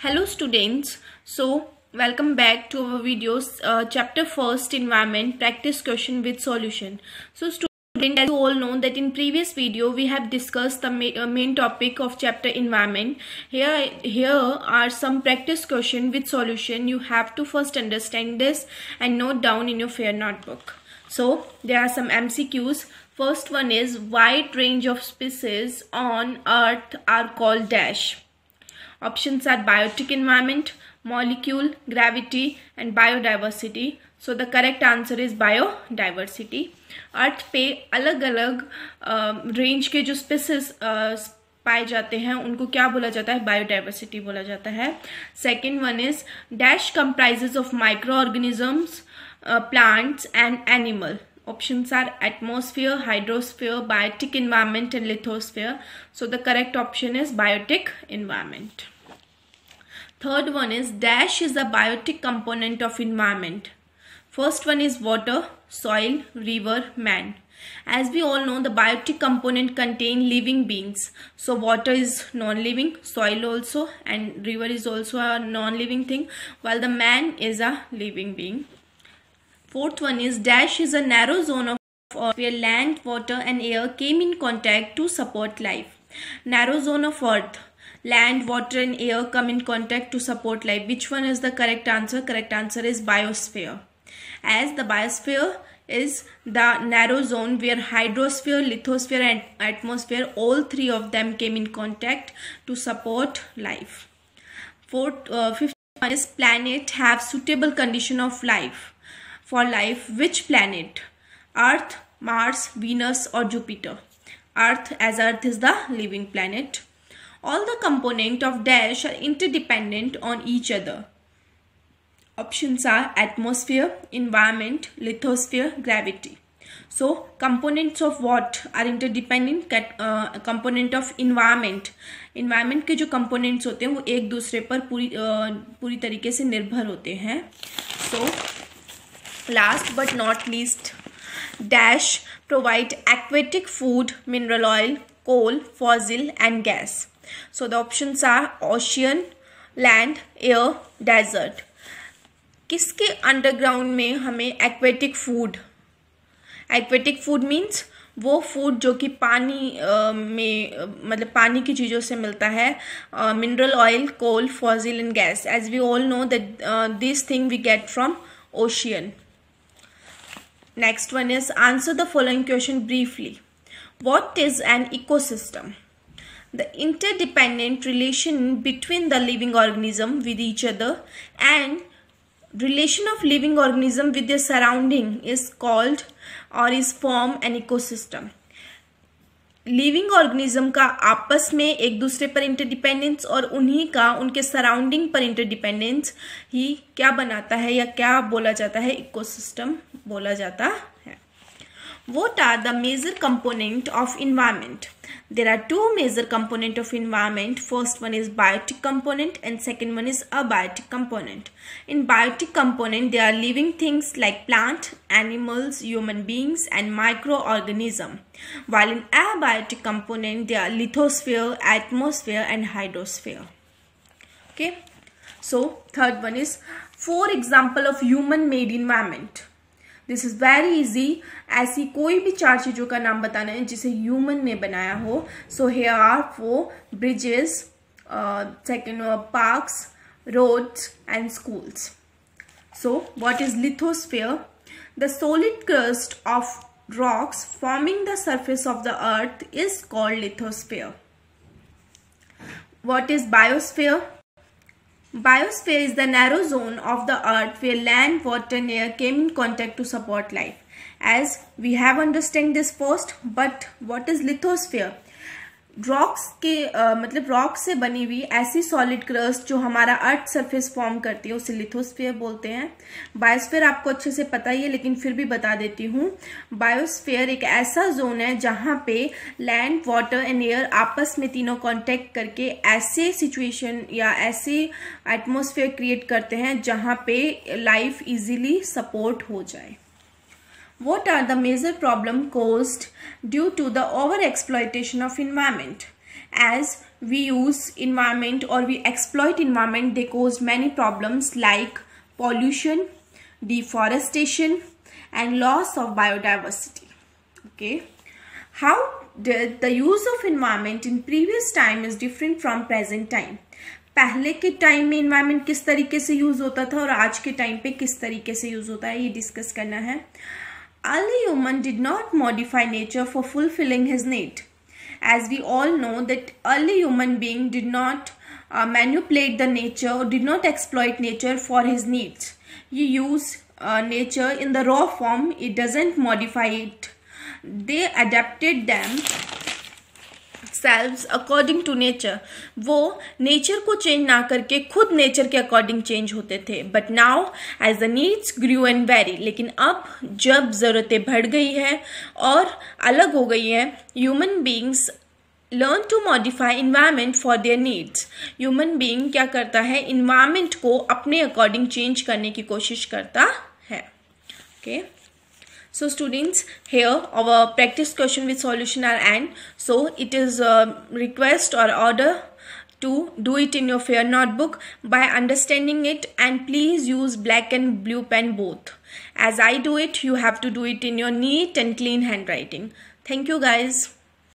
Hello students, so welcome back to our videos chapter first environment practice question with solution. So students, as you all know that in previous video we have discussed the main topic of chapter environment. Here are some practice question with solution. You have to first understand this and note down in your fair notebook. So there are some MCQs. First one is wide range of species on earth are called dash. Options are biotic environment, molecule, gravity and biodiversity. So the correct answer is biodiversity. अर्थ पे अलग अलग range के जो species पाए जाते हैं उनको क्या बोला जाता है? बायोडाइवर्सिटी बोला जाता है. Second one is dash comprises of micro organisms, plants and animal. Options are atmosphere, hydrosphere, biotic environment and lithosphere. So the correct option is biotic environment. Third one is dash is a biotic component of environment. First one is water, soil, river, man. As we all know, the biotic component contain living beings. So water is non-living, soil also, and river is also a non-living thing, while the man is a living being. Fourth one is dash is a narrow zone of earth where land, water and air came in contact to support life. Narrow zone of earth, land, water and air come in contact to support life. Which one is the correct answer? Correct answer is biosphere. As the biosphere is the narrow zone where hydrosphere, lithosphere and atmosphere, all three of them came in contact to support life. Fifth one is planet have suitable condition of life. For life, which planet? Earth, Mars, Venus or Jupiter? Earth, as Earth is the living planet. All the components of dash are interdependent on each other. Options are atmosphere, environment, lithosphere, gravity. So components of what are interdependent? Component of environment. Environment के जो components होते हैं वो एक दूसरे पर पूरी तरीके से निर्भर होते हैं. So last but not least, dash provide aquatic food, mineral oil, coal, fossil and gas. So the options are ocean, land, air, desert. किसके अंडरग्राउंड में हमें aquatic food? Aquatic food means वो फूड जो कि पानी में मतलब पानी की चीज़ों से मिलता है. Mineral oil, coal, fossil and gas. As we all know that this thing we get from ocean. Next one is answer the following question briefly. What is an ecosystem? The interdependent relation between the living organism with each other and relation of living organism with their surrounding is called or is formed an ecosystem. Living organism का आपस में एक दूसरे पर interdependence और उन्हीं का उनके सराउंडिंग पर इंटरडिपेंडेंस ही क्या बनाता है या क्या बोला जाता है? इकोसिस्टम बोला जाता है. What are the major component of environment? There are two major component of environment. First one is biotic component and second one is abiotic component. In biotic component, there are living things like plant, animals, human beings and microorganism. While in abiotic component, there are lithosphere, atmosphere and hydrosphere. Okay. So third one is 4 example of human made environment. This is very easy. ऐसी कोई भी 4 चीज़ों का नाम बताना है जिसे human ने बनाया हो. So here are 4 bridges, second parks, roads and schools. So what is lithosphere? The solid crust of rocks forming the surface of the earth is called lithosphere. What is biosphere? Biosphere is the narrow zone of the earth where land, water and air came in contact to support life. As we have understand this first, but what is lithosphere? Rocks के मतलब rock से बनी हुई ऐसी solid crust जो हमारा earth surface form करती है उसे लिथोस्फीयर बोलते हैं. बायोस्फीयर आपको अच्छे से पता ही है लेकिन फिर भी बता देती हूँ. बायोस्फीयर एक ऐसा जोन है जहाँ पे लैंड, वाटर एंड एयर आपस में तीनों कांटेक्ट करके ऐसे सिचुएशन या ऐसे एटमॉस्फेयर क्रिएट करते हैं जहाँ पे लाइफ इजीली सपोर्ट हो जाए. What are the major problems caused due to the over exploitation of environment? As we use environment or we exploit environment, they cause many problems like pollution, deforestation, and loss of biodiversity. Okay, how did the use of environment in previous time is different from present time? पहले के time में environment किस तरीके से use होता था और आज के टाइम पे किस तरीके से यूज होता है, ये डिस्कस करना है. Early human did not modify nature for fulfilling his need. As we all know that early human being did not manipulate the nature or did not exploit nature for his needs. You use nature in the raw form, it doesn't modify it. They adapted themselves according to nature. वो nature को change ना करके खुद nature के according change होते थे. But now as the needs grew and vary, लेकिन अब जब ज़रूरतें बढ़ गई है और अलग हो गई है, human beings learn to modify environment for their needs. Human being क्या करता है, environment को अपने according change करने की कोशिश करता है. Okay. So students, here our practice question with solution are end. So it is a request or order to do it in your fair notebook by understanding it, and please use black and blue pen both. As I do it, you have to do it in your neat and clean handwriting. Thank you guys.